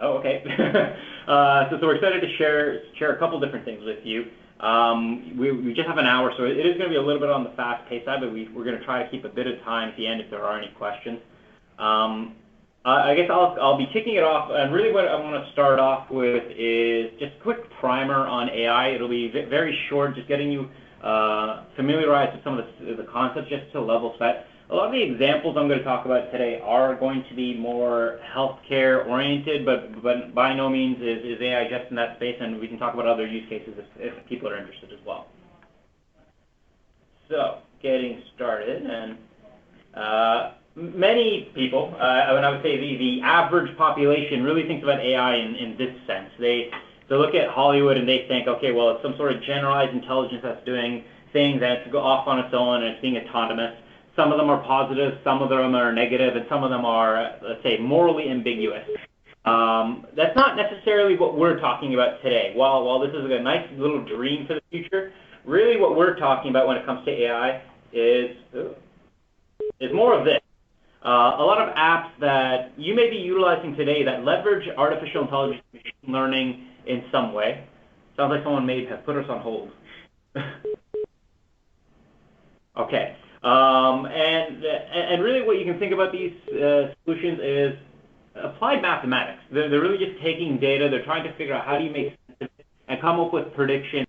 Oh, okay. So we're excited to share a couple different things with you. We just have an hour, so it is going to be a little bit on the fast-paced side, but we're going to try to keep a bit of time at the end if there are any questions. I guess I'll be kicking it off, and really what I want to start off with is just a quick primer on AI. It'll be very short, just getting you familiarized with some of the concepts just to level set. A lot of the examples I'm going to talk about today are going to be more healthcare oriented, but by no means is AI just in that space, and we can talk about other use cases if people are interested as well. So, getting started, and many people, and I would say the average population really thinks about AI in this sense. They look at Hollywood and they think, okay, well, it's some sort of generalized intelligence that's doing things and it's off on its own and it's being autonomous. Some of them are positive, some of them are negative, and some of them are, let's say, morally ambiguous. That's not necessarily what we're talking about today. While this is a nice little dream for the future, really what we're talking about when it comes to AI is more of this. A lot of apps that you may be utilizing today that leverage artificial intelligence and machine learning in some way. Sounds like someone may have put us on hold. Okay. And really what you can think about these solutions is applied mathematics. They're really just taking data, they're trying to figure out how do you make sense of it and come up with predictions.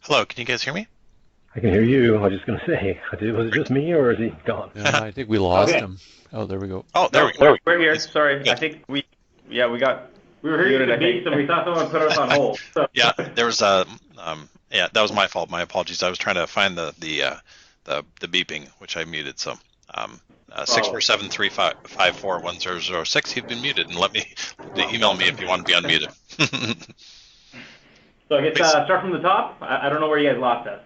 Hello, can you guys hear me? I can hear you. I was just going to say, was it just me or is he gone? Yeah, I think we lost him. Oh, there we go. Oh, there we go. We're here. Sorry. Good. I think we were hearing the beeps and we thought someone put us on hold. So. Yeah, there was that was my fault. My apologies. I was trying to find the beeping, which I muted. So 647-354-1006. You've been muted, and email me if you want to be unmuted. So I guess start from the top. I don't know where you guys lost us.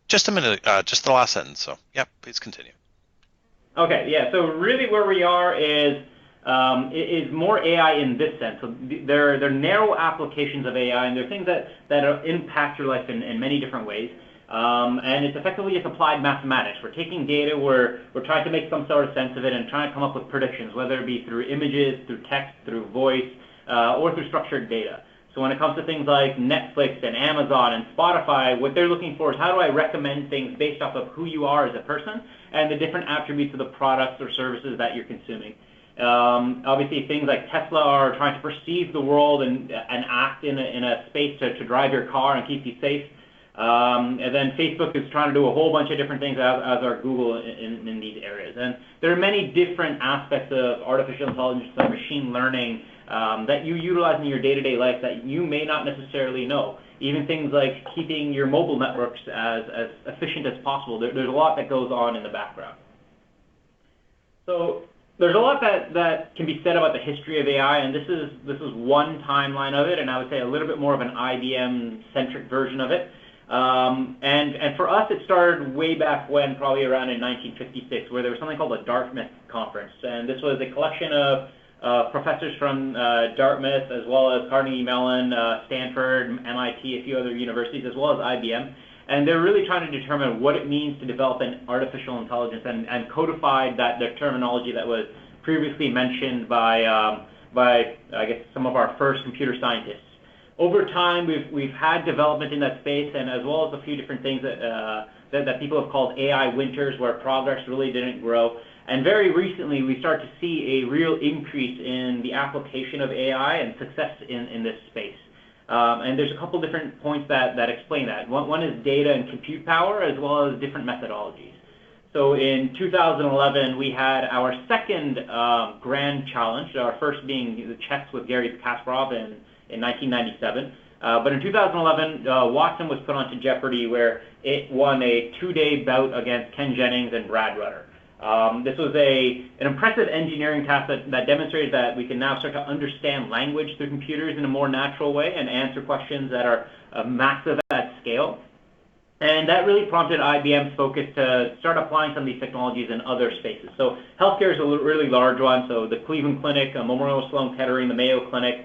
Just a minute, just the last sentence. So, yeah, please continue. Okay, yeah. So really, where we are is more AI in this sense. So they're narrow applications of AI, and they're things that impact your life in many different ways. And it's effectively just applied mathematics. We're taking data, we're trying to make some sort of sense of it, and trying to come up with predictions, whether it be through images, through text, through voice, or through structured data. So when it comes to things like Netflix and Amazon and Spotify, what they're looking for is how do I recommend things based off of who you are as a person and the different attributes of the products or services that you're consuming. Obviously, things like Tesla are trying to perceive the world and act in a space to drive your car and keep you safe. And then Facebook is trying to do a whole bunch of different things as are Google in these areas. And there are many different aspects of artificial intelligence and machine learning that you utilize in your day-to-day life that you may not necessarily know. Even things like keeping your mobile networks as efficient as possible. There's a lot that goes on in the background. So there's a lot that can be said about the history of AI, and this is one timeline of it, and I would say a little bit more of an IBM-centric version of it. And for us, it started way back when, probably around in 1956, where there was something called the Dartmouth Conference, and this was a collection of professors from Dartmouth, as well as Carnegie Mellon, Stanford, MIT, a few other universities, as well as IBM. And they're really trying to determine what it means to develop an artificial intelligence and codified the terminology that was previously mentioned by I guess, some of our first computer scientists. Over time, we've had development in that space, and as well as a few different things that people have called AI winters, where progress really didn't grow. And very recently, we start to see a real increase in the application of AI and success in this space. And there's a couple different points that explain that. One is data and compute power, as well as different methodologies. So in 2011, we had our second grand challenge, our first being the chess with Garry Kasparov in 1997. But in 2011, Watson was put onto Jeopardy, where it won a 2-day bout against Ken Jennings and Brad Rutter. This was an impressive engineering task that demonstrated that we can now start to understand language through computers in a more natural way and answer questions that are massive at scale. And that really prompted IBM's focus to start applying some of these technologies in other spaces. So healthcare is a really large one. So the Cleveland Clinic, Memorial Sloan Kettering, the Mayo Clinic,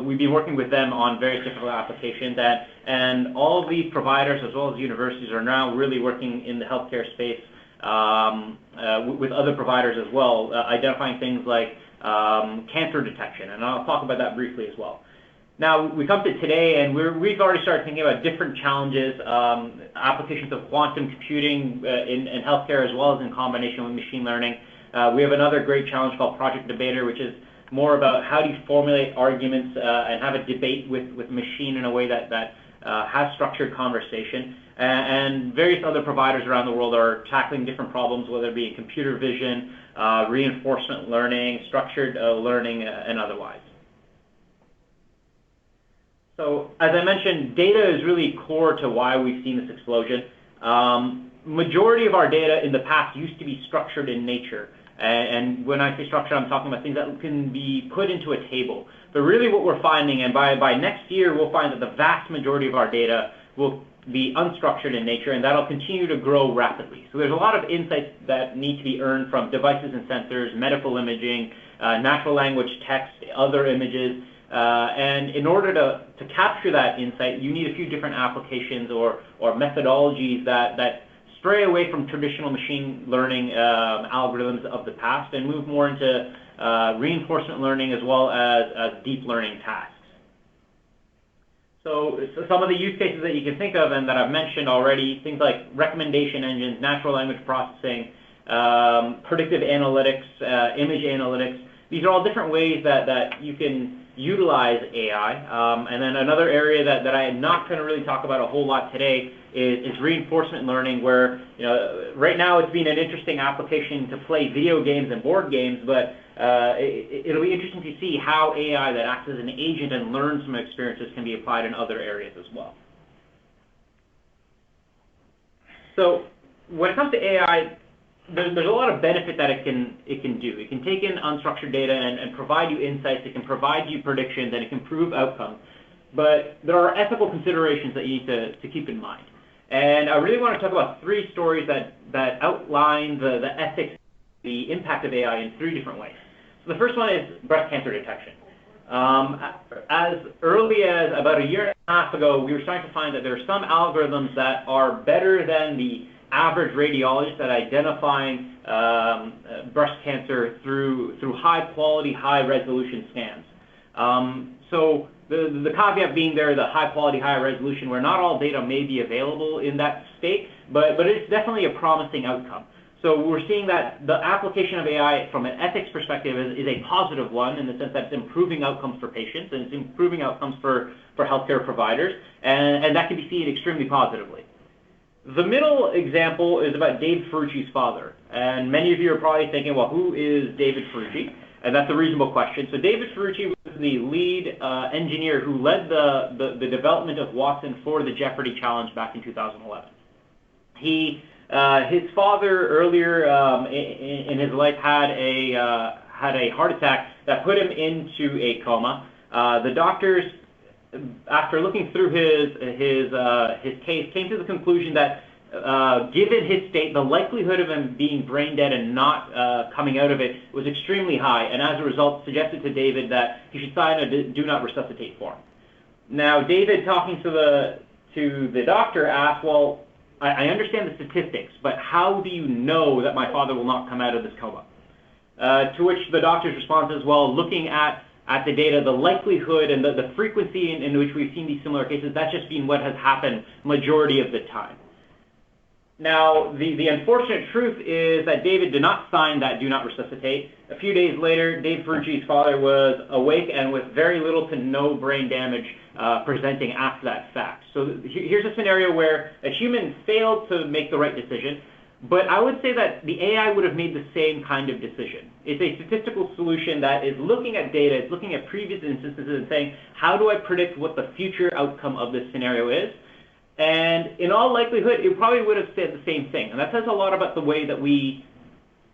we've been working with them on various different applications. And all of these providers, as well as universities, are now really working in the healthcare space with other providers as well, identifying things like cancer detection. And I'll talk about that briefly as well. Now, we come to today, and we've already started thinking about different challenges, applications of quantum computing in healthcare as well as in combination with machine learning. We have another great challenge called Project Debater, which is more about how do you formulate arguments and have a debate with machine in a way that has structured conversation. And various other providers around the world are tackling different problems, whether it be computer vision, reinforcement learning, structured learning, and otherwise. So as I mentioned, data is really core to why we've seen this explosion. Majority of our data in the past used to be structured in nature. And when I say structured, I'm talking about things that can be put into a table. But really what we're finding, and by next year, we'll find that the vast majority of our data will be unstructured in nature, and that'll continue to grow rapidly. So there's a lot of insights that need to be earned from devices and sensors, medical imaging, natural language text, other images. And in order to capture that insight, you need a few different applications or methodologies that stray away from traditional machine learning algorithms of the past and move more into reinforcement learning as well as deep learning tasks. So some of the use cases that you can think of and that I've mentioned already, things like recommendation engines, natural language processing, predictive analytics, image analytics. These are all different ways that you can utilize AI. And then another area that I am not going to really talk about a whole lot today is reinforcement learning, where right now it's been an interesting application to play video games and board games, but it'll be interesting to see how AI that acts as an agent and learns from experiences can be applied in other areas as well. So when it comes to AI, there's a lot of benefit that it can do. It can take in unstructured data and provide you insights. It can provide you predictions, and it can prove outcomes. But there are ethical considerations that you need to keep in mind. And I really want to talk about three stories that outline the ethics, the impact of AI in three different ways. So the first one is breast cancer detection. As early as about a year and a half ago, we were starting to find that there are some algorithms that are better than the average radiologist at identifying breast cancer through high quality, high resolution scans. So the caveat being there, the high quality, high resolution, where not all data may be available in that state, but it's definitely a promising outcome. So we're seeing that the application of AI from an ethics perspective is a positive one, in the sense that it's improving outcomes for patients and it's improving outcomes for healthcare providers, and that can be seen extremely positively. The middle example is about Dave Ferrucci's father, and many of you are probably thinking, well, who is David Ferrucci? And that's a reasonable question. So David Ferrucci was the lead engineer who led the development of Watson for the Jeopardy challenge back in 2011. His father earlier in his life had a heart attack that put him into a coma. The doctors, after looking through his case, came to the conclusion that given his state, the likelihood of him being brain dead and not coming out of it was extremely high, and as a result suggested to David that he should sign a do not resuscitate form. Now David, talking to the doctor, asked, well, I understand the statistics, but how do you know that my father will not come out of this coma? To which the doctor's response is, well, looking at the data, the likelihood and the frequency in which we've seen these similar cases, that's just been what has happened majority of the time. Now, the unfortunate truth is that David did not sign that do not resuscitate. A few days later, Dave Ferrucci's father was awake and with very little to no brain damage presenting after that fact. So here's a scenario where a human failed to make the right decision, but I would say that the AI would have made the same kind of decision. It's a statistical solution that is looking at data, it's looking at previous instances and saying, how do I predict what the future outcome of this scenario is? And in all likelihood, it probably would have said the same thing. And that says a lot about the way that we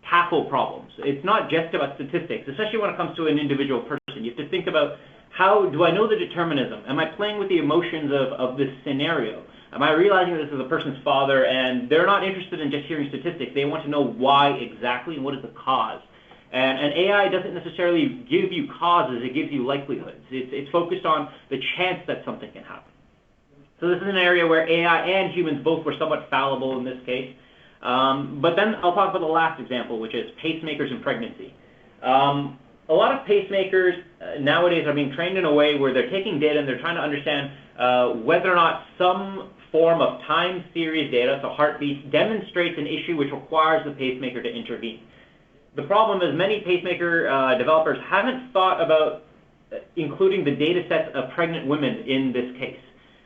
tackle problems. It's not just about statistics, especially when it comes to an individual person. You have to think about, how do I know the determinism? Am I playing with the emotions of this scenario? Am I realizing that this is a person's father? And they're not interested in just hearing statistics. They want to know why exactly and what is the cause. And AI doesn't necessarily give you causes, it gives you likelihoods. It's focused on the chance that something can happen. So this is an area where AI and humans both were somewhat fallible in this case. But then I'll talk about the last example, which is pacemakers in pregnancy. A lot of pacemakers nowadays are being trained in a way where they're taking data and they're trying to understand whether or not some form of time series data, so heartbeats, demonstrates an issue which requires the pacemaker to intervene. The problem is many pacemaker developers haven't thought about including the data sets of pregnant women in this case.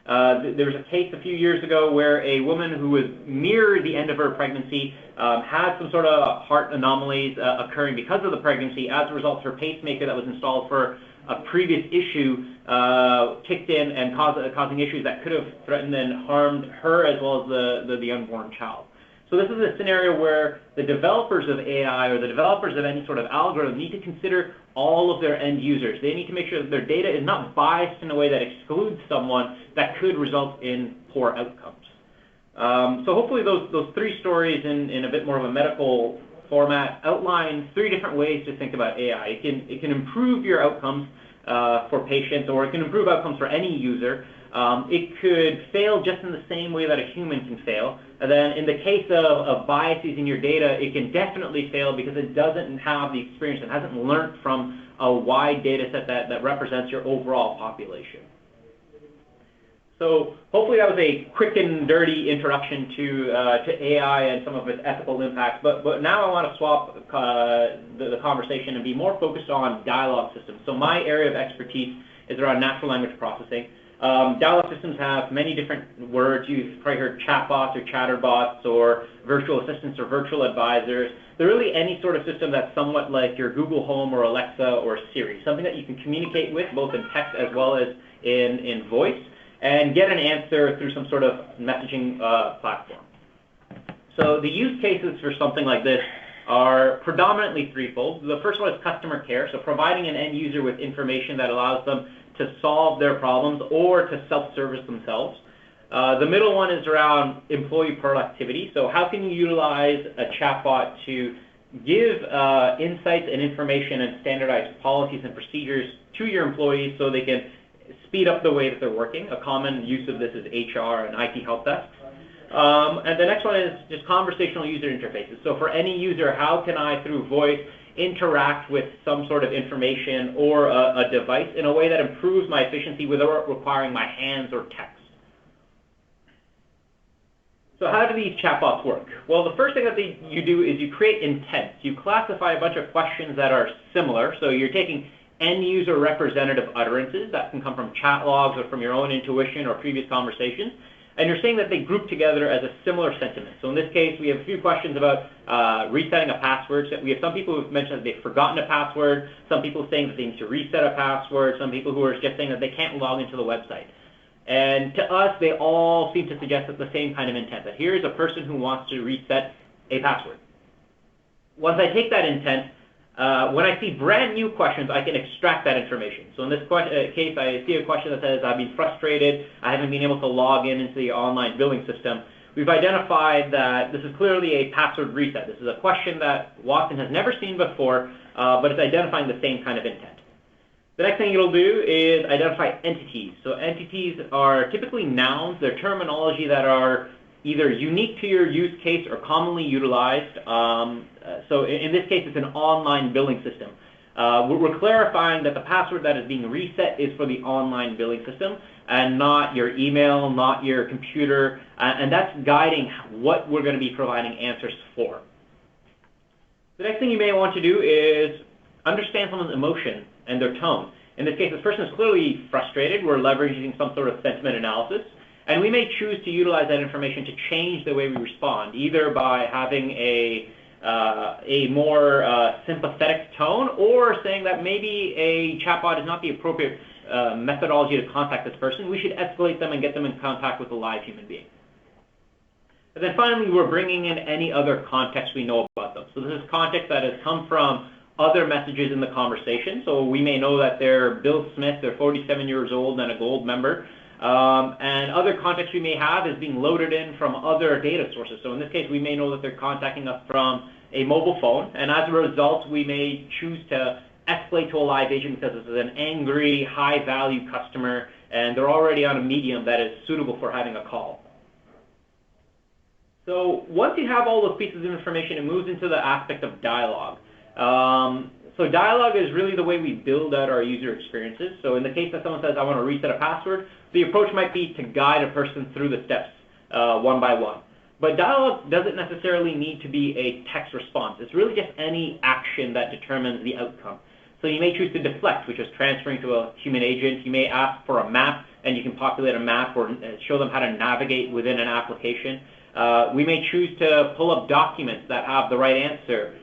There was a case a few years ago where a woman who was near the end of her pregnancy had some sort of heart anomalies occurring because of the pregnancy. As a result, her pacemaker that was installed for a previous issue kicked in and causing issues that could have threatened and harmed her as well as the unborn child. So this is a scenario where the developers of AI or the developers of any sort of algorithm need to consider all of their end users. They need to make sure that their data is not biased in a way that excludes someone that could result in poor outcomes. So hopefully those three stories in a bit more of a medical format outline three different ways to think about AI. It can improve your outcomes for patients, or it can improve outcomes for any user. It could fail just in the same way that a human can fail. And then in the case of biases in your data, it can definitely fail because it doesn't have the experience, it hasn't learned from a wide data set that represents your overall population. So hopefully that was a quick and dirty introduction to AI and some of its ethical impacts. But now I want to swap the conversation and be more focused on dialogue systems. So my area of expertise is around natural language processing. Dialogue systems have many different words. You've probably heard chatbots or chatterbots or virtual assistants or virtual advisors. They're really any sort of system that's somewhat like your Google Home or Alexa or Siri, something that you can communicate with both in text as well as in voice, and get an answer through some sort of messaging platform. So the use cases for something like this are predominantly threefold. The first one is customer care, so providing an end user with information that allows them to solve their problems or to self-service themselves. The middle one is around employee productivity, so how can you utilize a chatbot to give insights and information and standardized policies and procedures to your employees so they can speed up the way that they're working. A common use of this is HR and IT help desks. And the next one is just conversational user interfaces. So for any user, how can I, through voice, interact with some sort of information or a device in a way that improves my efficiency without requiring my hands or text? So how do these chatbots work? Well, the first thing that you do is you create intents. You classify a bunch of questions that are similar. So you're taking end-user representative utterances that can come from chat logs or from your own intuition or previous conversations, and you're saying that they group together as a similar sentiment. So in this case, we have a few questions about resetting a password. So we have some people who have mentioned that they've forgotten a password, some people saying that they need to reset a password, some people who are just saying that they can't log into the website. And to us, they all seem to suggest that the same kind of intent, that here is a person who wants to reset a password. Once I take that intent, when I see brand new questions, I can extract that information. So in this case, I see a question that says, I've been frustrated, I haven't been able to log into the online billing system. We've identified that this is clearly a password reset. This is a question that Watson has never seen before, but it's identifying the same kind of intent. The next thing it'll do is identify entities. So entities are typically nouns. They're terminology that are either unique to your use case or commonly utilized. So in this case, it's an online billing system. We're clarifying that the password that is being reset is for the online billing system and not your email, not your computer, and that's guiding what we're going to be providing answers for. The next thing you may want to do is understand someone's emotion and their tone. In this case, this person is clearly frustrated. We're leveraging some sort of sentiment analysis. And we may choose to utilize that information to change the way we respond, either by having a more sympathetic tone or saying that maybe a chatbot is not the appropriate methodology to contact this person. We should escalate them and get them in contact with a live human being. And then finally, we're bringing in any other context we know about them. So this is context that has come from other messages in the conversation. So we may know that they're Bill Smith, they're 47 years old and a gold member. And other context we may have is being loaded in from other data sources. So in this case, we may know that they're contacting us from a mobile phone, and as a result, we may choose to escalate to a live agent because this is an angry, high-value customer, and they're already on a medium that is suitable for having a call. So once you have all those pieces of information, it moves into the aspect of dialogue. So dialogue is really the way we build out our user experiences. So in the case that someone says, I want to reset a password, the approach might be to guide a person through the steps one by one. But dialogue doesn't necessarily need to be a text response. It's really just any action that determines the outcome. So you may choose to deflect, which is transferring to a human agent. You may ask for a map, and you can populate a map or show them how to navigate within an application. We may choose to pull up documents that have the right answer.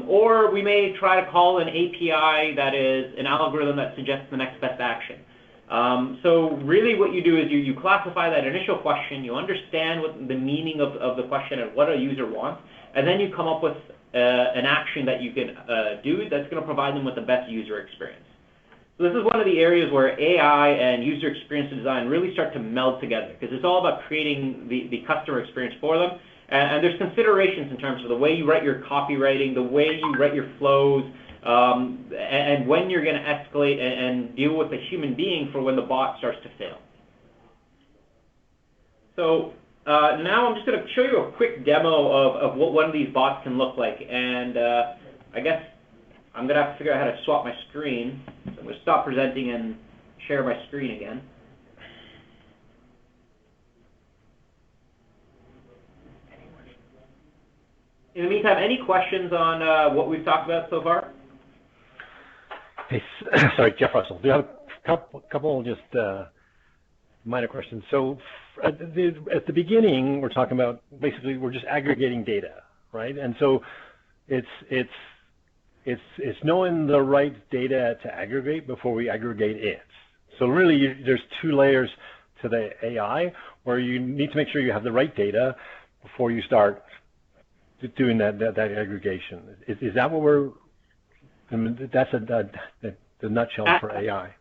Or we may try to call an API that is an algorithm that suggests the next best action. So really what you do is you classify that initial question, you understand what the meaning of the question and what a user wants, and then you come up with an action that you can do that's going to provide them with the best user experience. So this is one of the areas where AI and user experience design really start to meld together, because it's all about creating the customer experience for them. And there's considerations in terms of the way you write your copywriting, the way you write your flows, and when you're going to escalate and deal with a human being for when the bot starts to fail. So now I'm just going to show you a quick demo of what one of these bots can look like. And I guess I'm going to have to figure out how to swap my screen. So I'm going to stop presenting and share my screen again. In the meantime, any questions on what we've talked about so far? Hey, sorry, Jeff Russell. Do you have a couple just minor questions? So at the beginning, we're talking about basically we're just aggregating data, right? And so it's knowing the right data to aggregate before we aggregate it. So really, there's two layers to the AI where you need to make sure you have the right data before you start doing that aggregation. Is that what we're? I mean, that's the nutshell for AI.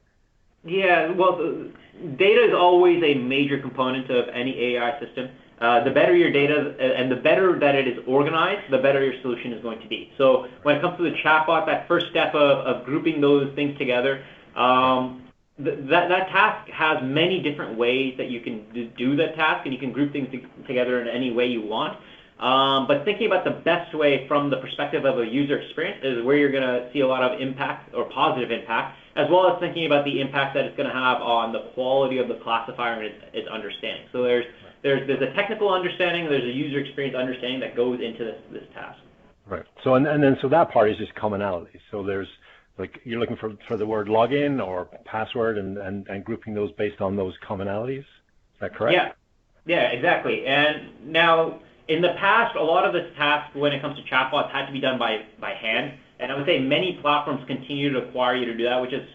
Yeah, well, data is always a major component of any AI system. The better your data and the better that it is organized, the better your solution is going to be. So when it comes to the chatbot, that first step of grouping those things together, that task has many different ways that you can do that task, and you can group things together in any way you want. But thinking about the best way from the perspective of a user experience is where you're going to see a lot of impact or positive impact, as well as thinking about the impact that it's going to have on the quality of the classifier and its understanding. So there's a technical understanding, there's a user experience understanding that goes into this task. Right. So and then that part is just commonality. So there's like you're looking for the word login or password and grouping those based on those commonalities. Is that correct? Yeah, exactly. And now, in the past, a lot of this task when it comes to chatbots had to be done by hand, and I would say many platforms continue to require you to do that, which is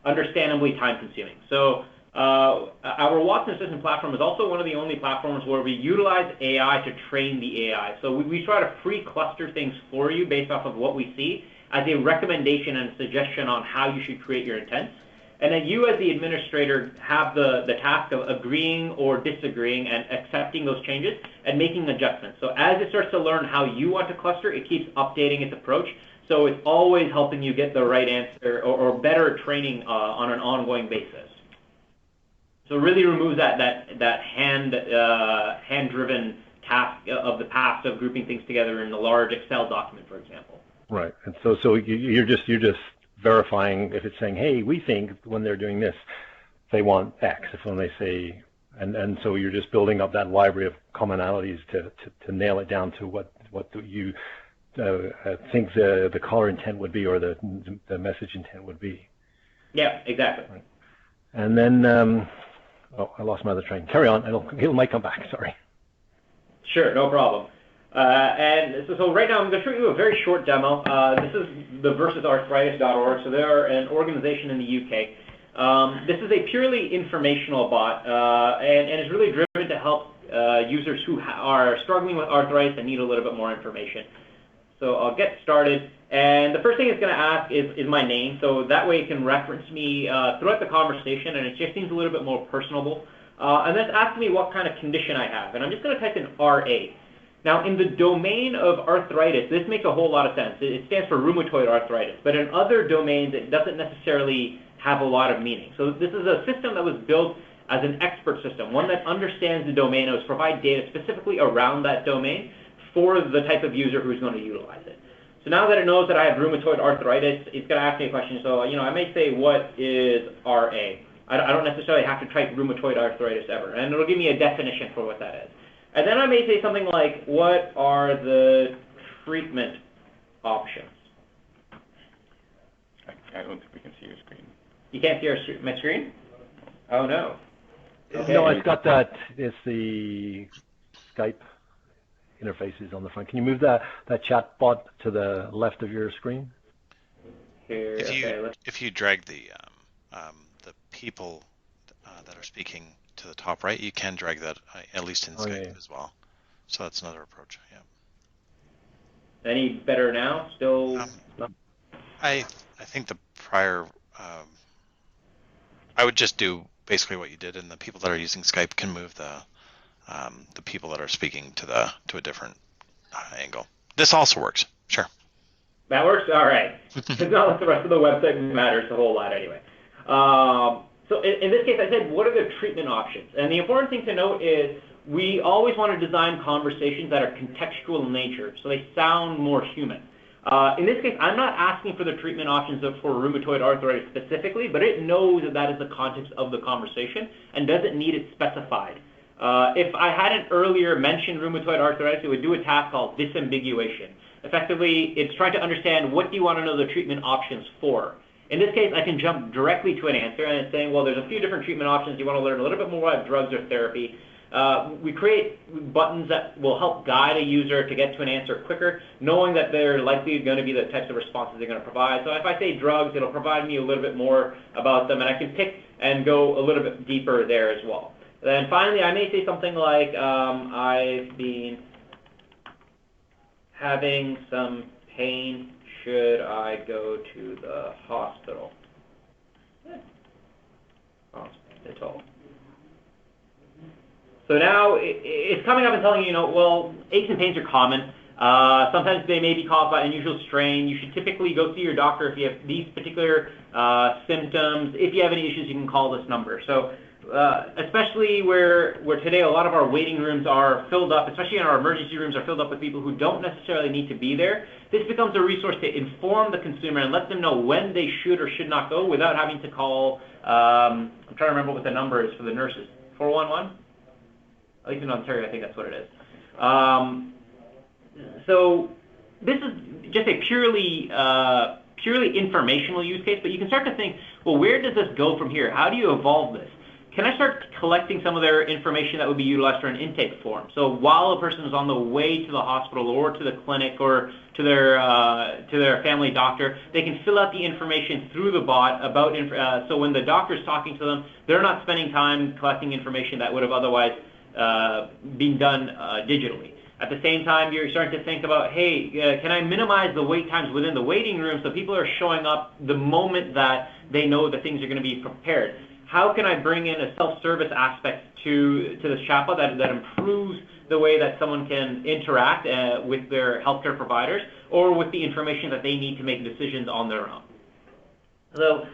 understandably time-consuming. So our Watson Assistant platform is also one of the only platforms where we utilize AI to train the AI. So we try to pre-cluster things for you based off of what we see as a recommendation and suggestion on how you should create your intents. And then you as the administrator have the task of agreeing or disagreeing and accepting those changes and making adjustments. So as it starts to learn how you want to cluster, it keeps updating its approach. So it's always helping you get the right answer or better training on an ongoing basis. So it really removes that hand-driven task of the past of grouping things together in a large Excel document, for example. Right. And so you're just verifying if it's saying, hey, we think when they're doing this, they want X. If when they say, and so you're just building up that library of commonalities to nail it down to what you think the caller intent would be or the message intent would be. Yeah, exactly. Right. And then, I lost my other train. Carry on. It might come back. Sorry. Sure, no problem. And so right now I'm going to show you a very short demo. This is the versusarthritis.org. So they're an organization in the UK. This is a purely informational bot, and it's really driven to help users who are struggling with arthritis and need a little bit more information. So I'll get started. And the first thing it's going to ask is my name. So that way it can reference me throughout the conversation, and it just seems a little bit more personable. And then it's asking me what kind of condition I have. And I'm just going to type in RA. Now, in the domain of arthritis, this makes a whole lot of sense. It stands for rheumatoid arthritis. But in other domains, it doesn't necessarily have a lot of meaning. So this is a system that was built as an expert system, one that understands the domain and provide data specifically around that domain for the type of user who's going to utilize it. So now that it knows that I have rheumatoid arthritis, it's going to ask me a question. So, I may say, what is RA? I don't necessarily have to type rheumatoid arthritis ever. And it'll give me a definition for what that is. And then I may say something like, what are the treatment options? I don't think we can see your screen. You can't see my screen? Oh, no. Okay. No, it's got that. It's the Skype interfaces on the front. Can you move that chat bot to the left of your screen? Here, if you drag the people that are speaking to the top right, you can drag that at least in Skype as well. So that's another approach. Yeah. Any better now? Still? I think the prior. I would just do basically what you did, and the people that are using Skype can move the people that are speaking to a different angle. This also works. Sure. That works? All right. It's not like the rest of the website matters a whole lot anyway. So in this case, I said, what are the treatment options? And the important thing to note is we always want to design conversations that are contextual in nature, so they sound more human. In this case, I'm not asking for the treatment options for rheumatoid arthritis specifically, but it knows that is the context of the conversation and doesn't need it specified. If I hadn't earlier mentioned rheumatoid arthritis, it would do a task called disambiguation. Effectively, it's trying to understand what do you want to know the treatment options for. In this case, I can jump directly to an answer, and it's saying, well, there's a few different treatment options. You want to learn a little bit more about drugs or therapy. We create buttons that will help guide a user to get to an answer quicker, knowing that they're likely going to be the types of responses they're going to provide. So if I say drugs, it'll provide me a little bit more about them, and I can pick and go a little bit deeper there as well. Then finally, I may say something like, I've been having some pain. Should I go to the hospital? Hospital. So now it's coming up and telling you, well, aches and pains are common. Sometimes they may be caused by unusual strain. You should typically go see your doctor if you have these particular symptoms. If you have any issues, you can call this number. So especially where today a lot of our waiting rooms are filled up, especially in our emergency rooms are filled up with people who don't necessarily need to be there, this becomes a resource to inform the consumer and let them know when they should or should not go without having to call, I'm trying to remember what the number is for the nurses, 411? At least in Ontario, I think that's what it is. So this is just a purely informational use case, but you can start to think, well, where does this go from here? How do you evolve this? Can I start collecting some of their information that would be utilized for an intake form? So while a person is on the way to the hospital or to the clinic or to their family doctor, they can fill out the information through the bot about so when the doctor is talking to them, they're not spending time collecting information that would have otherwise been done digitally. At the same time, you're starting to think about, hey, can I minimize the wait times within the waiting room so people are showing up the moment that they know that things are going to be prepared? How can I bring in a self-service aspect to this chatbot that improves the way that someone can interact with their healthcare providers or with the information that they need to make decisions on their own? So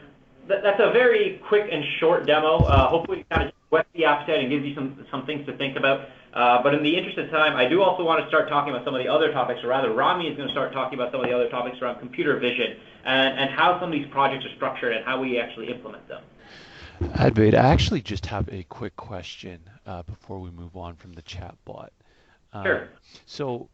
that's a very quick and short demo. Hopefully it kind of whets the appetite and gives you some things to think about. But in the interest of time, I do also want to start talking about some of the other topics, or rather Ramey is going to start talking about some of the other topics around computer vision and how some of these projects are structured and how we actually implement them. Advait, I actually just have a quick question before we move on from the chat bot. Sure. So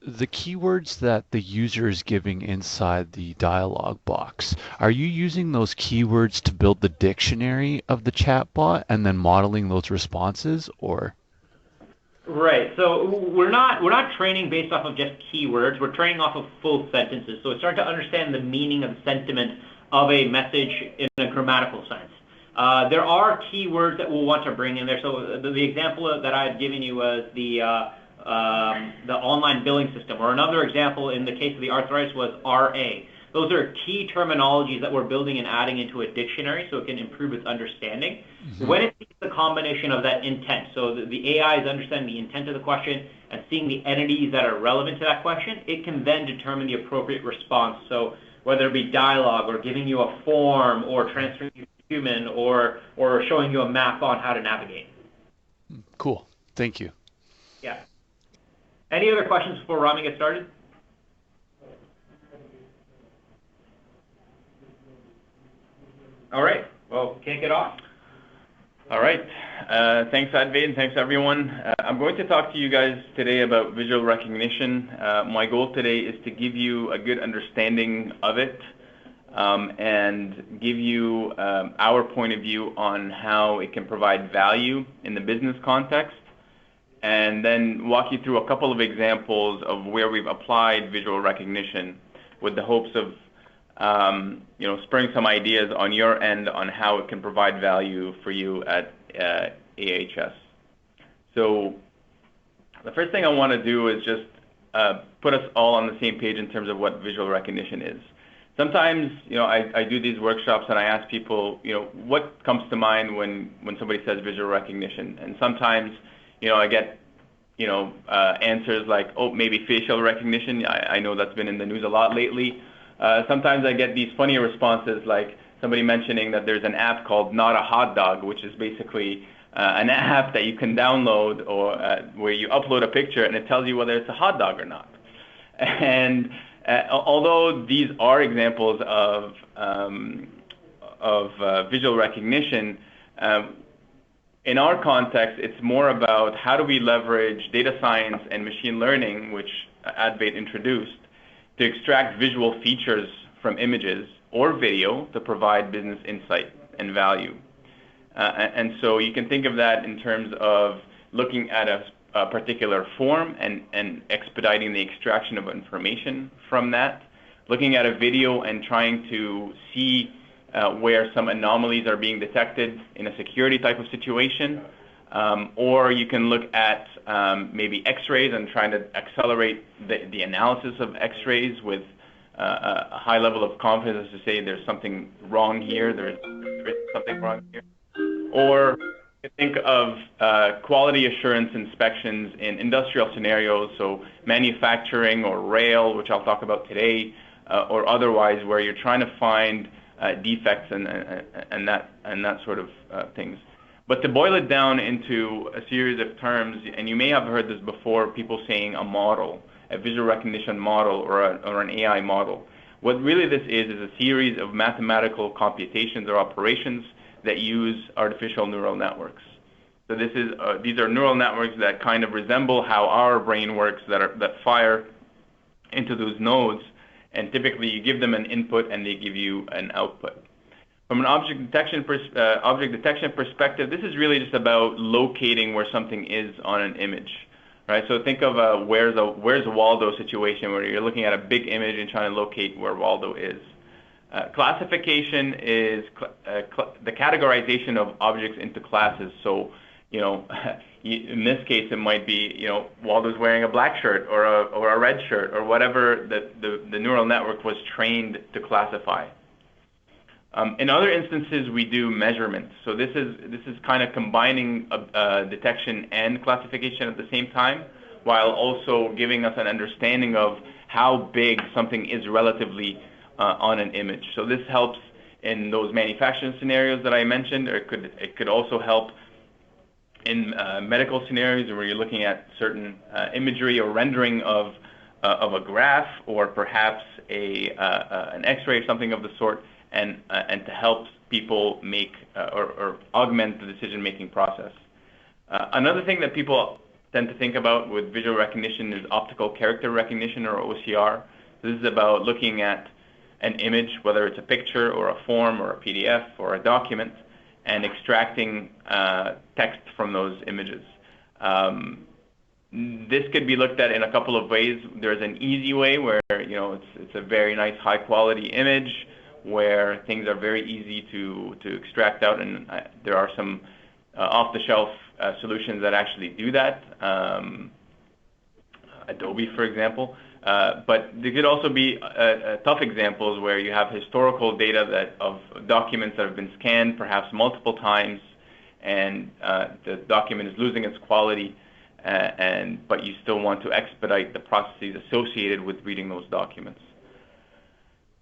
the keywords that the user is giving inside the dialog box, are you using those keywords to build the dictionary of the chat bot and then modeling those responses, or? Right. So we're not training based off of just keywords. We're training off of full sentences. So it's starting to understand the meaning of the sentiment of a message in a grammatical sense. There are keywords that we'll want to bring in there. So the example that I had given you was the the online billing system. Or another example in the case of the arthritis was RA. Those are key terminologies that we're building and adding into a dictionary so it can improve its understanding. Mm-hmm. When it's the combination of that intent, so the AI is understanding the intent of the question and seeing the entities that are relevant to that question, it can then determine the appropriate response. So whether it be dialogue or giving you a form or transferring you to human or showing you a map on how to navigate. Cool. Thank you. Yeah. Any other questions before Ramey gets started? All right. Well, kick it off. All right. Thanks, Advait, and thanks, everyone. I'm going to talk to you guys today about visual recognition. My goal today is to give you a good understanding of it and give you our point of view on how it can provide value in the business context, and then walk you through a couple of examples of where we've applied visual recognition with the hopes of spurring some ideas on your end on how it can provide value for you at AHS. So the first thing I want to do is just put us all on the same page in terms of what visual recognition is. Sometimes, I do these workshops and I ask people, what comes to mind when somebody says visual recognition? And sometimes, I get, answers like, oh, maybe facial recognition. I know that's been in the news a lot lately. Sometimes I get these funny responses like somebody mentioning that there's an app called Not a Hot Dog, which is basically an app that you can download or where you upload a picture and it tells you whether it's a hot dog or not. And although these are examples of visual recognition, in our context, it's more about how do we leverage data science and machine learning, which Advait introduced, to extract visual features from images or video to provide business insight and value. And so you can think of that in terms of looking at a particular form and expediting the extraction of information from that, looking at a video and trying to see where some anomalies are being detected in a security type of situation, or you can look at maybe X-rays and trying to accelerate the analysis of X-rays with a high level of confidence to say there's something wrong here, there's something wrong here. Or you think of quality assurance inspections in industrial scenarios, so manufacturing or rail, which I'll talk about today, or otherwise, where you're trying to find defects and that sort of things. But to boil it down into a series of terms, and you may have heard this before, people saying a model, a visual recognition model or an AI model. What really this is a series of mathematical computations or operations that use artificial neural networks. So these are neural networks that kind of resemble how our brain works, that fire into those nodes, and typically you give them an input and they give you an output. From an object detection perspective, this is really just about locating where something is on an image, right? So think of a where's Waldo situation where you're looking at a big image and trying to locate where Waldo is. Classification is the categorization of objects into classes. So, in this case, it might be, Waldo's wearing a black shirt or a red shirt or whatever the neural network was trained to classify. In other instances, we do measurements. So this is kind of combining detection and classification at the same time, while also giving us an understanding of how big something is relatively on an image. So this helps in those manufacturing scenarios that I mentioned, or it could also help in medical scenarios where you're looking at certain imagery or rendering of a graph, or perhaps an X-ray or something of the sort, and to help people make or augment the decision-making process. Another thing that people tend to think about with visual recognition is optical character recognition, or OCR. This is about looking at an image, whether it's a picture or a form or a PDF or a document, and extracting text from those images. This could be looked at in a couple of ways. There's an easy way where it's a very nice high-quality image where things are very easy to extract out, and there are some off-the-shelf solutions that actually do that. Adobe, for example. But there could also be tough examples where you have historical data of documents that have been scanned perhaps multiple times, and the document is losing its quality, but you still want to expedite the processes associated with reading those documents.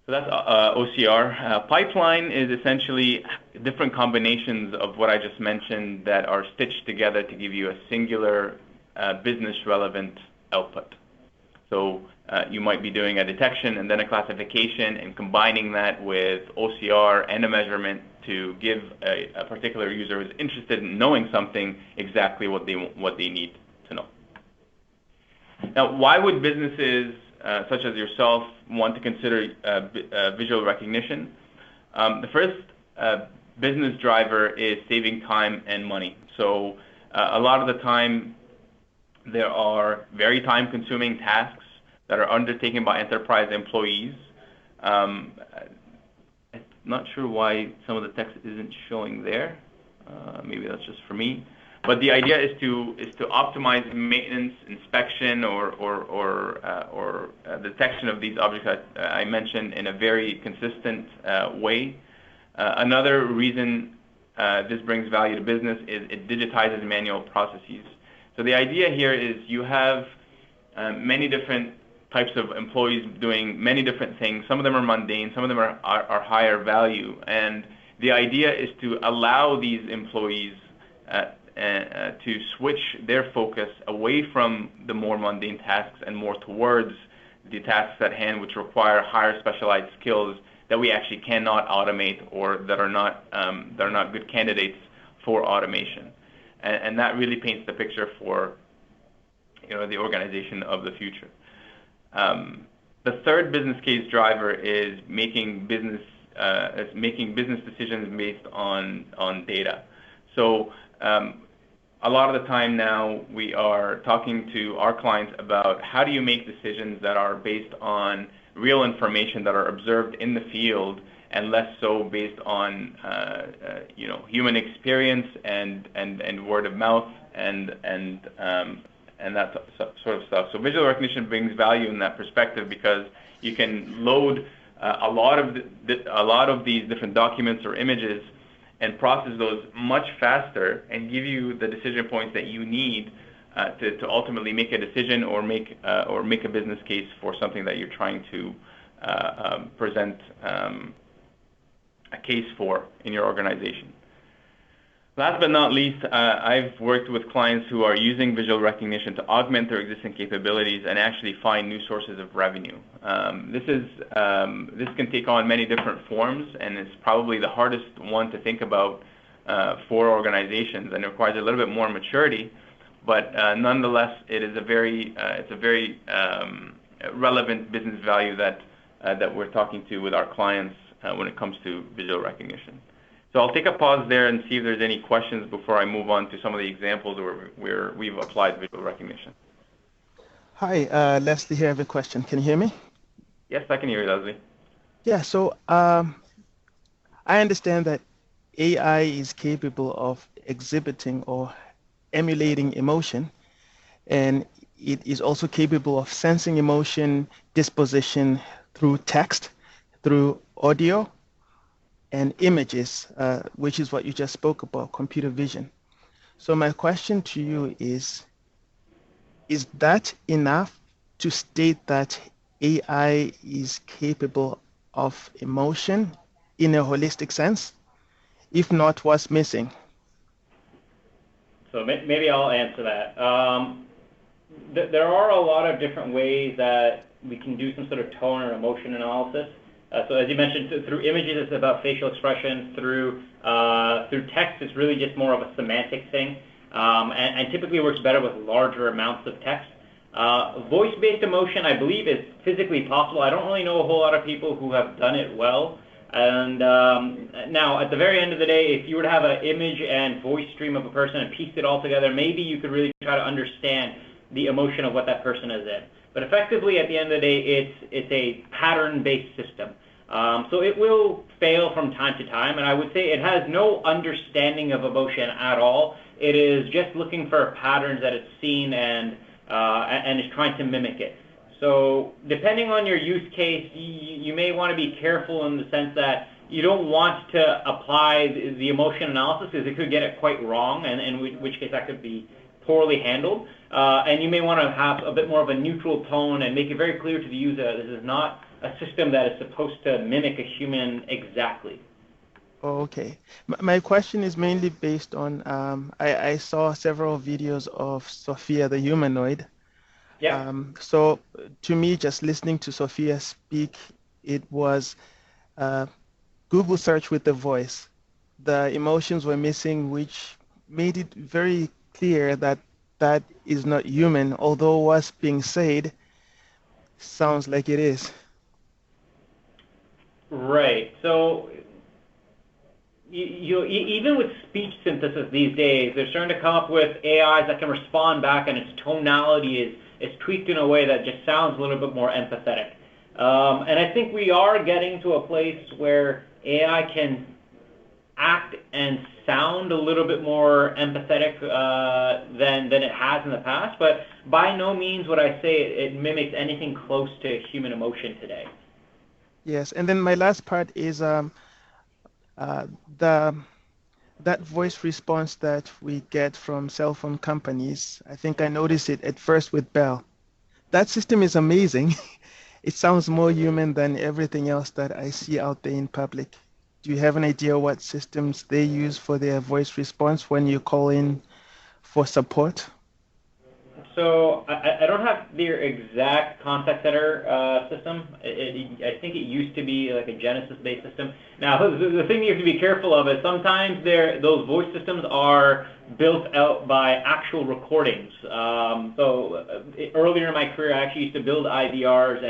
So that's OCR. Pipeline is essentially different combinations of what I just mentioned that are stitched together to give you a singular business-relevant output. So you might be doing a detection and then a classification and combining that with OCR and a measurement to give a particular user who's interested in knowing something exactly what they need to know. Now, why would businesses such as yourself want to consider visual recognition? The first business driver is saving time and money. So a lot of the time there are very time-consuming tasks that are undertaken by enterprise employees. I'm not sure why some of the text isn't showing there. Maybe that's just for me. But the idea is to optimize maintenance, inspection, or detection of these objects that I mentioned in a very consistent way. Another reason this brings value to business is it digitizes manual processes. So the idea here is you have many different types of employees doing many different things. Some of them are mundane, some of them are higher value. And the idea is to allow these employees to switch their focus away from the more mundane tasks and more towards the tasks at hand, which require higher specialized skills that we actually cannot automate or that are not good candidates for automation. And that really paints the picture for the organization of the future. The third business case driver is making business decisions based on data. So a lot of the time now we are talking to our clients about how do you make decisions that are based on real information that are observed in the field and less so based on human experience and word of mouth and that sort of stuff. So visual recognition brings value in that perspective because you can load a lot of these different documents or images and process those much faster and give you the decision points that you need to ultimately make a decision or make a business case for something that you're trying to present a case for in your organization. Last but not least, I've worked with clients who are using visual recognition to augment their existing capabilities and actually find new sources of revenue. This can take on many different forms, and it's probably the hardest one to think about for organizations, and it requires a little bit more maturity. But nonetheless, it's a very relevant business value that we're talking to with our clients when it comes to visual recognition. So I'll take a pause there and see if there's any questions before I move on to some of the examples where we've applied visual recognition. Hi, Leslie here. I have a question. Can you hear me? Yes, I can hear you, Leslie. Yeah, so I understand that AI is capable of exhibiting or emulating emotion, and it is also capable of sensing emotion disposition through text, through audio, and images, which is what you just spoke about, computer vision. So my question to you is that enough to state that AI is capable of emotion in a holistic sense? If not, what's missing? So maybe I'll answer that. There are a lot of different ways that we can do some sort of tone or emotion analysis. So as you mentioned, through images, it's about facial expression. Through text, it's really just more of a semantic thing, and typically works better with larger amounts of text. Voice-based emotion, I believe, is physically possible. I don't really know a whole lot of people who have done it well. And now, at the very end of the day, if you were to have an image and voice stream of a person and piece it all together, maybe you could really try to understand the emotion of what that person is in. But effectively, at the end of the day, it's a pattern-based system. So it will fail from time to time, and I would say it has no understanding of emotion at all. It is just looking for patterns that it's seen and and is trying to mimic it. So depending on your use case, you may want to be careful in the sense that you don't want to apply the emotion analysis because it could get it quite wrong, and in which case that could be poorly handled. And you may want to have a bit more of a neutral tone and make it very clear to the user that this is not a system that is supposed to mimic a human exactly. Okay. My question is mainly based on, I saw several videos of Sophia the humanoid. Yeah. So to me, just listening to Sophia speak, it was Google search with the voice. The emotions were missing, which made it very clear that that is not human, although what's being said sounds like it is. Right. So even with speech synthesis these days, they're starting to come up with AIs that can respond back, and its tonality is tweaked in a way that just sounds a little bit more empathetic. And I think we are getting to a place where AI can act and sound a little bit more empathetic than it has in the past, but by no means would I say it mimics anything close to human emotion today. Yes, and then my last part is that voice response that we get from cell phone companies. I think I noticed it at first with Bell. That system is amazing. It sounds more human than everything else that I see out there in public. Do you have an idea what systems they use for their voice response when you call in for support? So I don't have their exact contact center system. I think it used to be like a Genesis-based system. Now, the thing you have to be careful of is sometimes those voice systems are built out by actual recordings. Earlier in my career, I actually used to build IVRs,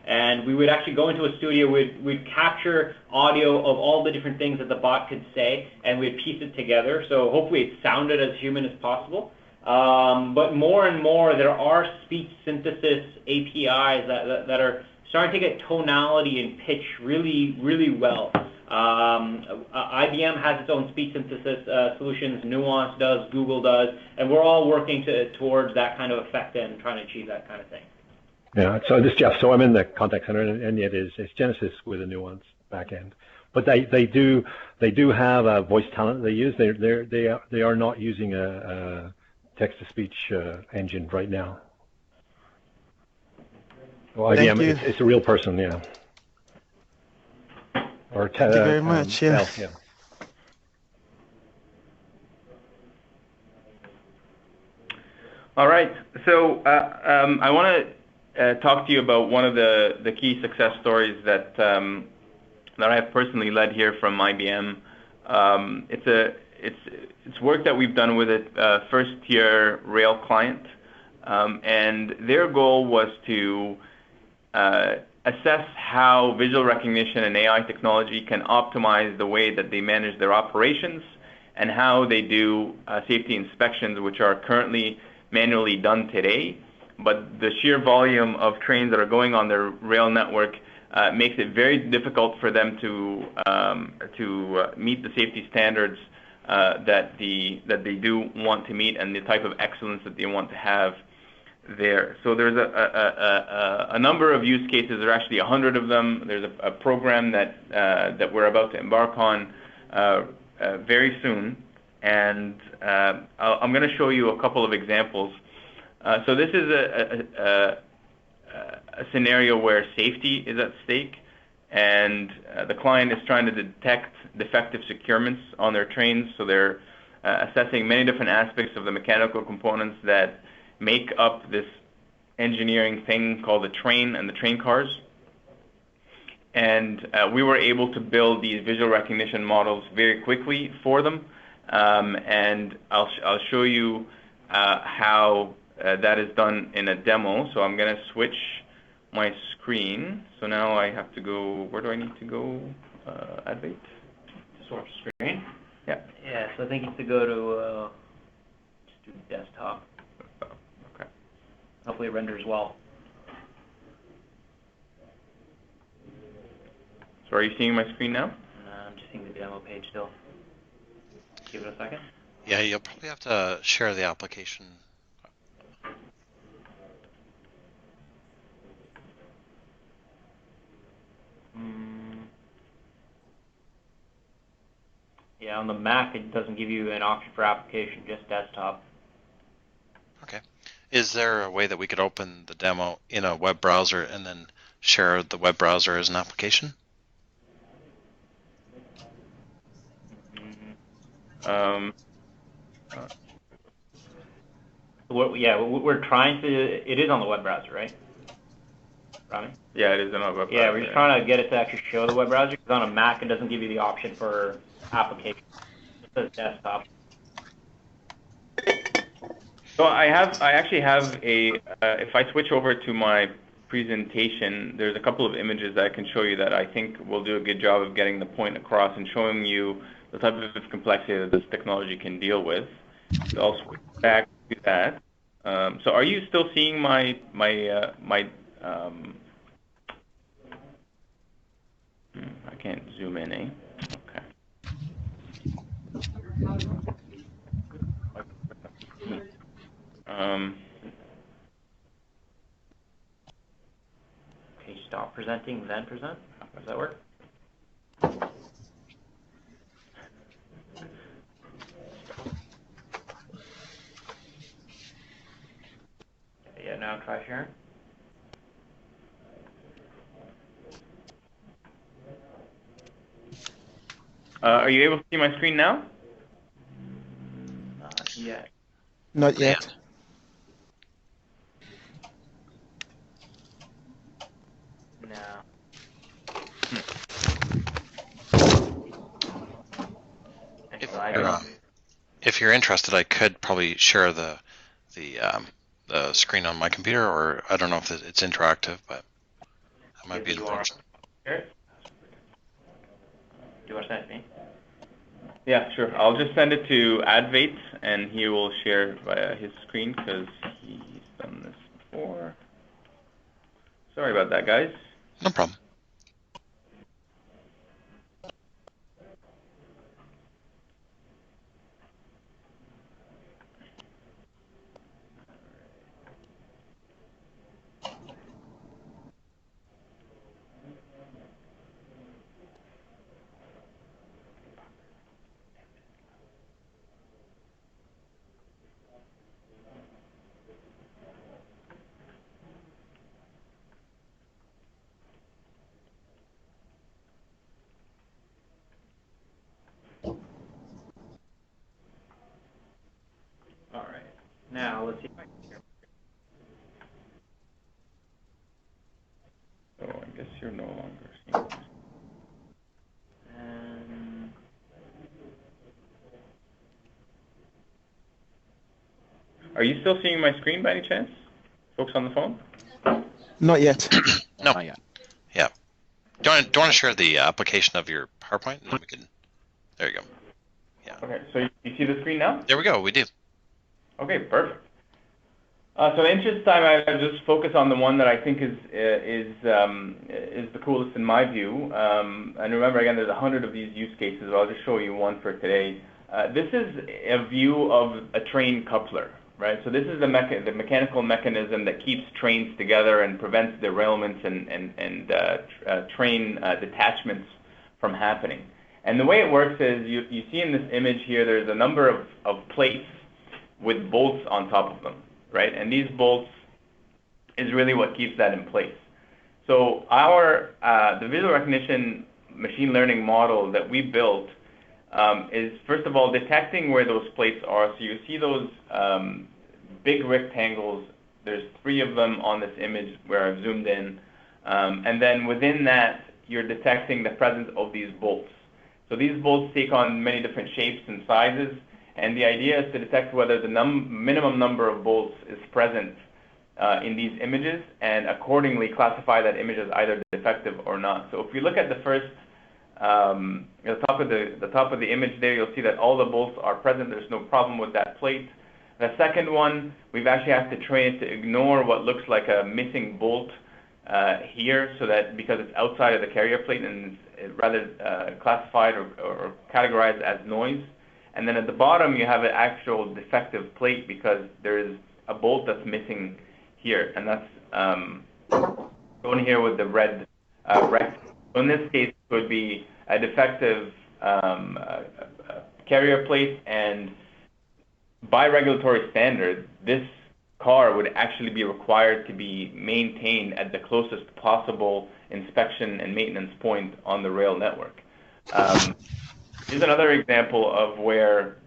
and we would actually go into a studio, we'd capture audio of all the different things that the bot could say, and we'd piece it together. So hopefully it sounded as human as possible. But more and more, there are speech synthesis APIs that are starting to get tonality and pitch really, really well. IBM has its own speech synthesis solutions, Nuance does, Google does, and we're all working towards that kind of effect and trying to achieve that kind of thing. Yeah, so this is Jeff. So I'm in the contact center, and yet it's Genesis with a Nuance backend. But they do have a voice talent they use. They are not using a text-to-speech engine right now. Well, IBM, it's a real person, yeah. Or Thank you very much. Yeah. All right. So I want to talk to you about one of the key success stories that I have personally led here from IBM. It's work that we've done with a first-tier rail client, and their goal was to assess how visual recognition and AI technology can optimize the way that they manage their operations and how they do safety inspections, which are currently manually done today. But the sheer volume of trains that are going on their rail network makes it very difficult for them to meet the safety standards that they do want to meet and the type of excellence that they want to have there. So there's a number of use cases. There are actually 100 of them. There's a program that we're about to embark on very soon, and I'm going to show you a couple of examples. So this is a scenario where safety is at stake, and the client is trying to detect defective securements on their trains. So they're assessing many different aspects of the mechanical components that make up this engineering thing called the train and the train cars. And we were able to build these visual recognition models very quickly for them. And I'll show you how that is done in a demo. So I'm going to switch my screen. So now I have to go, where do I need to go, Advait? To switch screen? Yeah. Yeah, so I think you have to go to just do desktop. Okay. Hopefully it renders well. So are you seeing my screen now? No, I'm just seeing the demo page still. Give it a second. Yeah, you'll probably have to share the application. Yeah, on the Mac, it doesn't give you an option for application, just desktop. Okay. Is there a way that we could open the demo in a web browser and then share the web browser as an application? We're trying to. It is on the web browser, right, Ramey? Yeah, it is on our web browser. Yeah, we're just trying to get it to actually show the web browser, because on a Mac, it doesn't give you the option for application. It says desktop. So I actually have if I switch over to my presentation, there's a couple of images that I can show you that I think will do a good job of getting the point across and showing you the type of complexity that this technology can deal with. So I'll switch back to that. So are you still seeing my I can't zoom in, eh? Okay. Okay, stop presenting, then present. Does that work? Yeah, now try sharing. Are you able to see my screen now? Not yet. Not yet. No. If you're interested, I could probably share the screen on my computer, or I don't know if it's interactive, but that might be an option. Do you want to send it to me? Yeah, sure. I'll just send it to Advait, and he will share via his screen because he's done this before. Sorry about that, guys. No problem. All right. Now let's see if I can hear. Oh, I guess you're no longer seeing this. Are you still seeing my screen by any chance, folks on the phone? Not yet. No. Not yet. Yeah. Do you want to share the application of your PowerPoint, and then we can? There you go. Yeah. Okay. So you see the screen now? There we go. We do. Okay. Perfect. So in the interest of time, I'll just focus on the one that I think is the coolest in my view. And remember, again, there's 100 of these use cases. I'll just show you one for today. This is a view of a train coupler, right? So this is the mechanical mechanism that keeps trains together and prevents derailments and train detachments from happening. And the way it works is you see in this image here, there's a number of plates with bolts on top of them. Right, and these bolts is really what keeps that in place. So the visual recognition machine learning model that we built is first of all detecting where those plates are. So you see those big rectangles. There's 3 of them on this image where I've zoomed in, and then within that you're detecting the presence of these bolts. So these bolts take on many different shapes and sizes. And the idea is to detect whether the minimum number of bolts is present in these images, and accordingly classify that image as either defective or not. So if we look at the first, the top of the image there, you'll see that all the bolts are present. There's no problem with that plate. The second one, we've actually have to train it to ignore what looks like a missing bolt here, so that because it's outside of the carrier plate and it's rather classified or categorized as noise. And then at the bottom, you have an actual defective plate because there is a bolt that's missing here, and that's shown here with the red rectangle. So in this case, it would be a defective carrier plate, and by regulatory standard, this car would actually be required to be maintained at the closest possible inspection and maintenance point on the rail network. Here's another example of where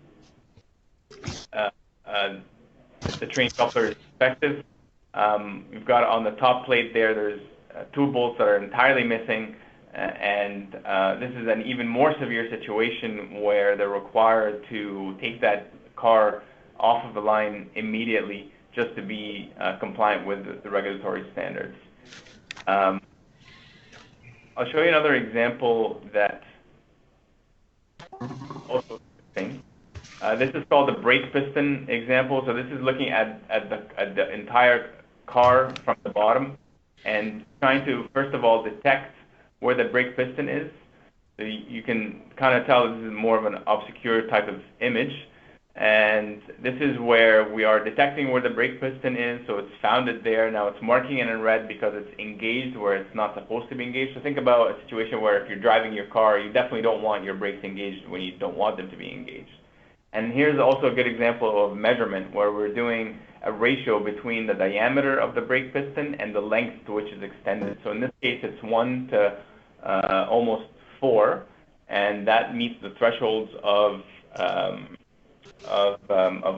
the train coupler is effective. You've got on the top plate there's two bolts that are entirely missing, and this is an even more severe situation where they're required to take that car off of the line immediately just to be compliant with the regulatory standards. I'll show you another example that also interesting. This is called the brake piston example. So this is looking at the entire car from the bottom and trying to, first of all, detect where the brake piston is. So you can kind of tell this is more of an obscure type of image. And this is where we are detecting where the brake piston is. So it's found it there. Now it's marking it in red because it's engaged where it's not supposed to be engaged. So think about a situation where if you're driving your car, you definitely don't want your brakes engaged when you don't want them to be engaged. And here's also a good example of measurement where we're doing a ratio between the diameter of the brake piston and the length to which it's extended. So in this case, it's 1 to almost 4, and that meets the thresholds of a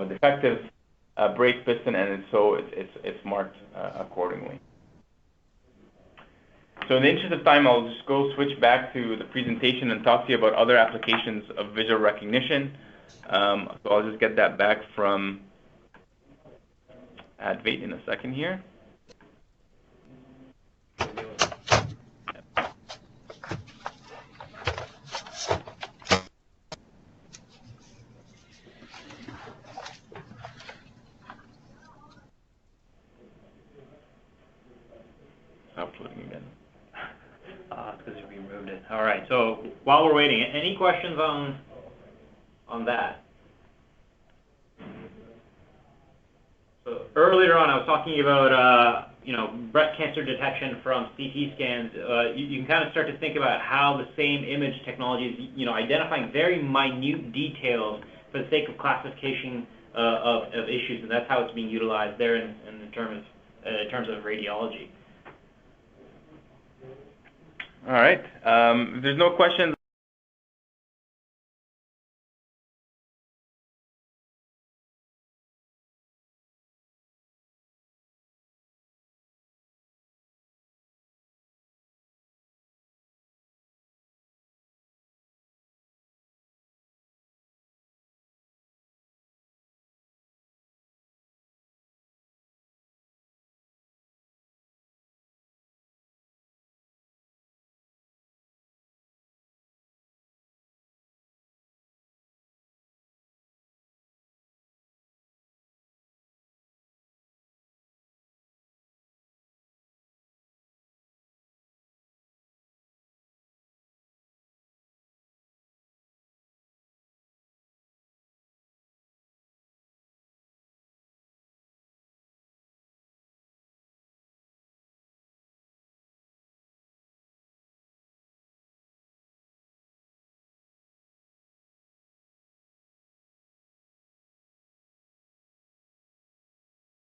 defective brake piston, and so it's marked accordingly. So in the interest of time, I'll just switch back to the presentation and talk to you about other applications of visual recognition. So I'll just get that back from Advait in a second here. Uploading again. It's because we removed it. All right. So while we're waiting, any questions on that? So earlier on, I was talking about breast cancer detection from CT scans. You can kind of start to think about how the same image technology is, identifying very minute details for the sake of classification of issues, and that's how it's being utilized there in terms of radiology. All right. If there's no questions.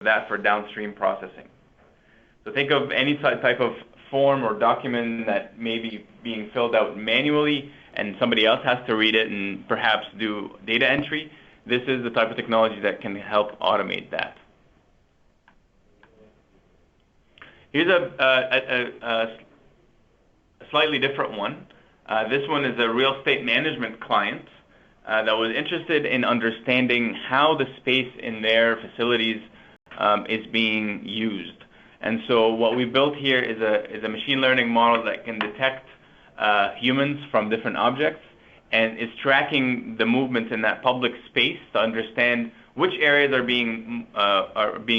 That for downstream processing. So think of any type of form or document that may be being filled out manually and somebody else has to read it and perhaps do data entry. This is the type of technology that can help automate that. Here's a slightly different one. This one is a real estate management client that was interested in understanding how the space in their facilities is being used. And so what we built here is a machine learning model that can detect humans from different objects and is tracking the movements in that public space to understand which areas are being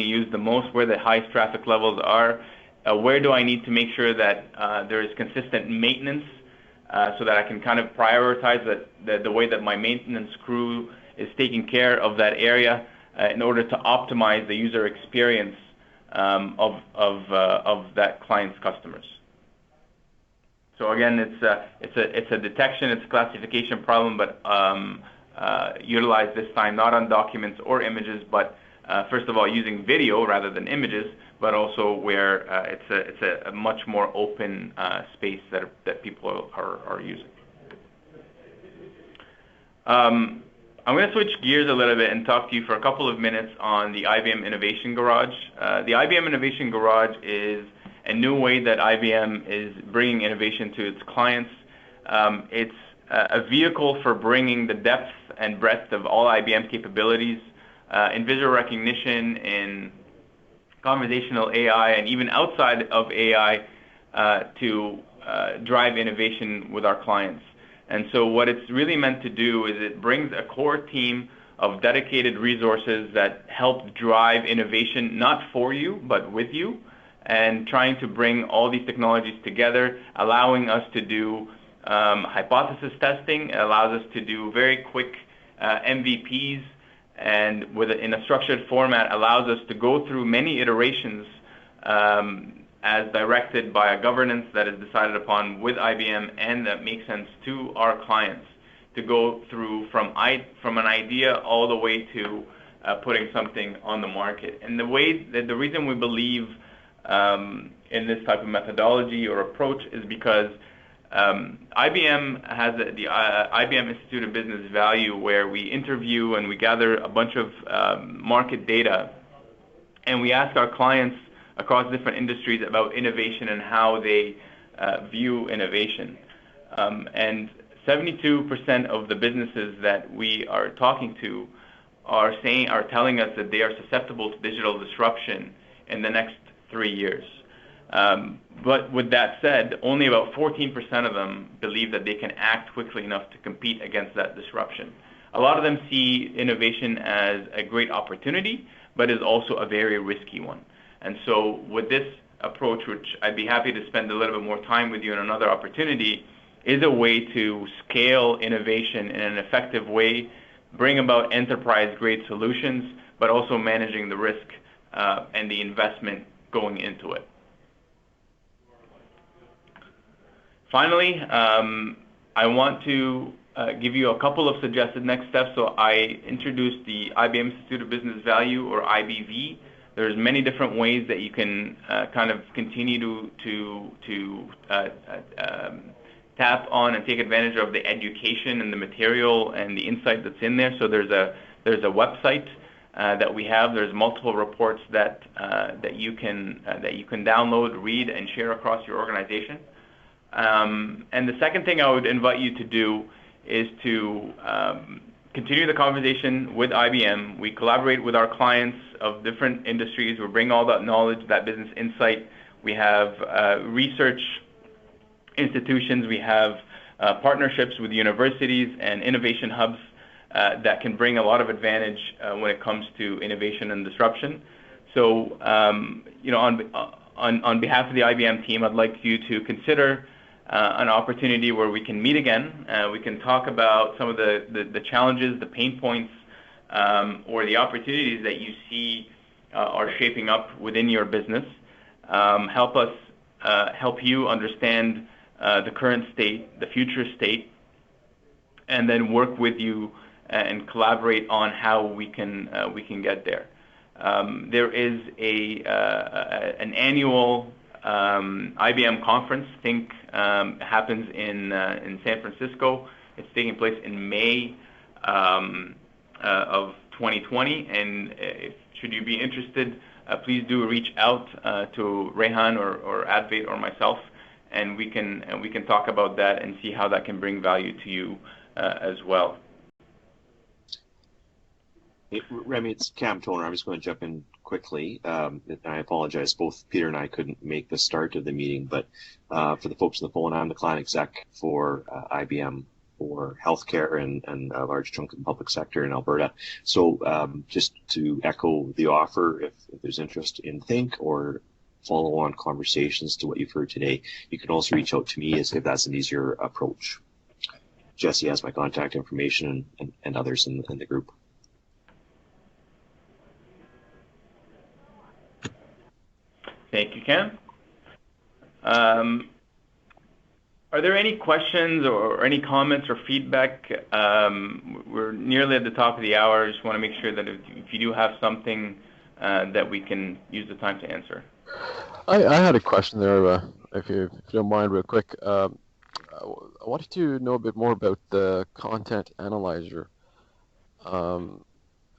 used the most, where the highest traffic levels are, where do I need to make sure that there is consistent maintenance so that I can kind of prioritize the way that my maintenance crew is taking care of that area in order to optimize the user experience of that client's customers. So again, it's a detection, it's a classification problem, but utilized this time not on documents or images, but first of all using video rather than images, but also where it's a much more open space that people are using. I'm going to switch gears a little bit and talk to you for a couple of minutes on the IBM Innovation Garage. The IBM Innovation Garage is a new way that IBM is bringing innovation to its clients. It's a vehicle for bringing the depth and breadth of all IBM capabilities in visual recognition, in conversational AI, and even outside of AI to drive innovation with our clients. And so what it's really meant to do is it brings a core team of dedicated resources that help drive innovation, not for you, but with you, and trying to bring all these technologies together, allowing us to do hypothesis testing. It allows us to do very quick MVPs, and in a structured format allows us to go through many iterations as directed by a governance that is decided upon with IBM and that makes sense to our clients, to go through from an idea all the way to putting something on the market. And the reason we believe in this type of methodology or approach is because IBM has the IBM Institute of Business Value, where we interview and we gather a bunch of market data, and we ask our clients across different industries about innovation and how they view innovation. And 72% of the businesses that we are talking to are telling us that they are susceptible to digital disruption in the next 3 years. But with that said, only about 14% of them believe that they can act quickly enough to compete against that disruption. A lot of them see innovation as a great opportunity, but is also a very risky one. And so with this approach, which I'd be happy to spend a little bit more time with you in another opportunity, is a way to scale innovation in an effective way, bring about enterprise-grade solutions, but also managing the risk and the investment going into it. Finally, I want to give you a couple of suggested next steps. So I introduced the IBM Institute of Business Value, or IBV. There's many different ways that you can kind of continue to tap on and take advantage of the education and the material and the insight that's in there. So there's a website that we have. There's multiple reports that you can download, read, and share across your organization. And the second thing I would invite you to do is to continue the conversation with IBM. We collaborate with our clients of different industries. We bring all that knowledge, that business insight. We have research institutions. We have partnerships with universities and innovation hubs that can bring a lot of advantage when it comes to innovation and disruption. So, on behalf of the IBM team, I'd like you to consider an opportunity where we can meet again. We can talk about some of the challenges, the pain points, or the opportunities that you see are shaping up within your business. Help you understand the current state, the future state, and then work with you and collaborate on how we can get there. There is an annual IBM conference. Happens in San Francisco. It's taking place in May of 2020. And should you be interested, please do reach out to Rehan or Advait or myself, and we can talk about that and see how that can bring value to you as well. Hey, Ramey, it's Cam Toner. I'm just going to jump in quickly. I apologize. Both Peter and I couldn't make the start of the meeting, but for the folks on the phone, I'm the client exec for IBM for healthcare and a large chunk of the public sector in Alberta. So just to echo the offer, if there's interest in Think or follow-on conversations to what you've heard today, you can also reach out to me if that's an easier approach. Jesse has my contact information and others in the group. Thank you, Cam. Are there any questions or any comments or feedback? We're nearly at the top of the hour. I just want to make sure that if you do have something that we can use the time to answer. I had a question there, if you don't mind, real quick. I wanted to know a bit more about the content analyzer. I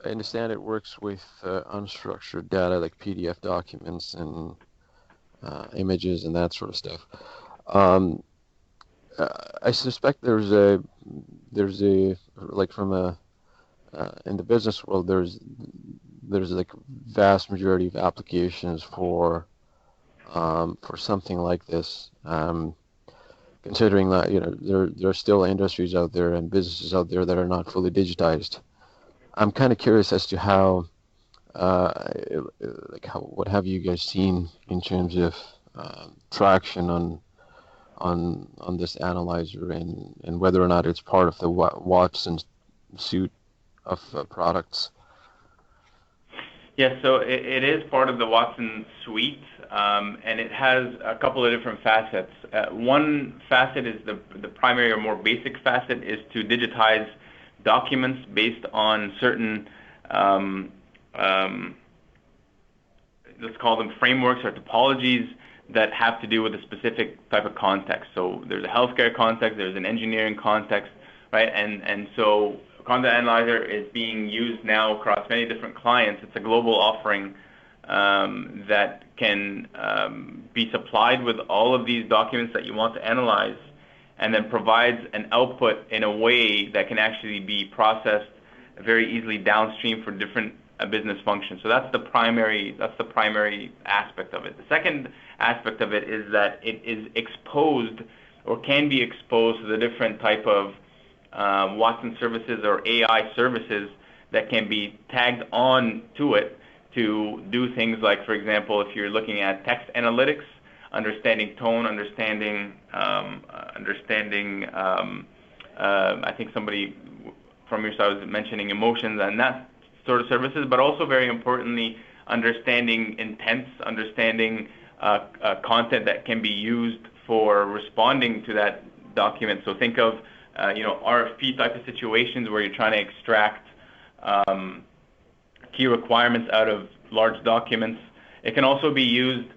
understand it works with unstructured data like PDF documents and images and that sort of stuff. I suspect there's a like from a in the business world there's like vast majority of applications for something like this. Considering that there are still industries out there and businesses out there that are not fully digitized. I'm kind of curious as to how what have you guys seen in terms of traction on this analyzer and whether or not it's part of the Watson suite of products. Yes, so it is part of the Watson suite, and it has a couple of different facets. One facet is the primary or more basic facet is to digitize documents based on certain, let's call them frameworks or topologies that have to do with a specific type of context. So there's a healthcare context, there's an engineering context, right? And so Content Analyzer is being used now across many different clients. It's a global offering that can be supplied with all of these documents that you want to analyze, and then provides an output in a way that can actually be processed very easily downstream for different business functions. So that's the primary aspect of it. The second aspect of it is that it is exposed or can be exposed to the different type of Watson services or AI services that can be tagged on to it to do things like, for example, if you're looking at text analytics, understanding tone, understanding I think somebody from your side was mentioning emotions and that sort of services, but also very importantly, understanding intents, understanding content that can be used for responding to that document. So think of RFP type of situations where you're trying to extract key requirements out of large documents. It can also be used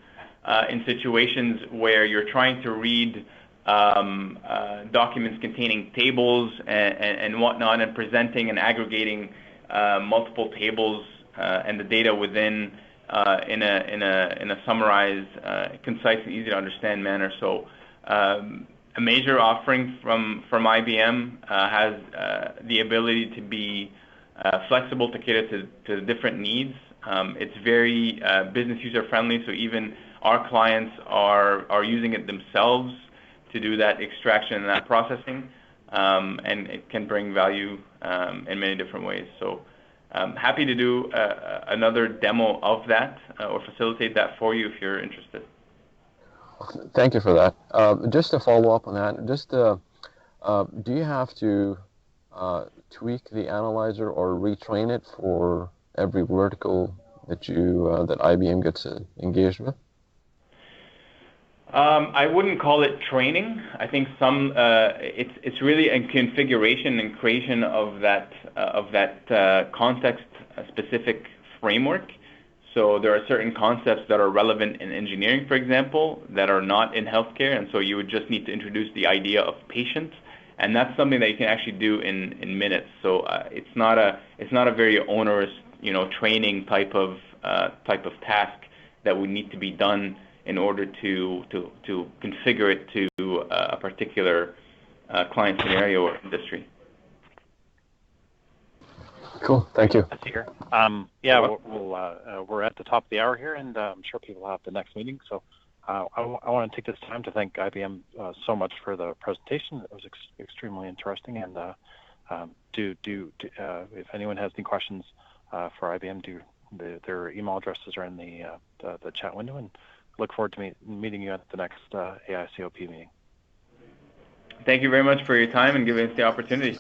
in situations where you're trying to read documents containing tables and whatnot, and presenting and aggregating multiple tables and the data within in a summarized, concise, and easy to understand manner. So a major offering from IBM has the ability to be flexible to cater to different needs. It's very business user friendly, so even our clients are using it themselves to do that extraction and that processing, and it can bring value in many different ways. So I'm happy to do another demo of that or facilitate that for you if you're interested. Thank you for that. Just to follow up on that, do you have to tweak the analyzer or retrain it for every vertical that that IBM gets engaged with? I wouldn't call it training. I think it's really a configuration and creation of that context-specific framework. So there are certain concepts that are relevant in engineering, for example, that are not in healthcare, and so you would just need to introduce the idea of patient, and that's something that you can actually do in minutes. So it's not a very onerous, training type of task that would need to be done in order to configure it to a particular client scenario or industry. Cool. Thank you. We're at the top of the hour here, and I'm sure people will have the next meeting. So I want to take this time to thank IBM so much for the presentation. It was extremely interesting, and if anyone has any questions for IBM, their email addresses are in the chat window, and look forward to meeting you at the next AI COP meeting. Thank you very much for your time and giving us the opportunity.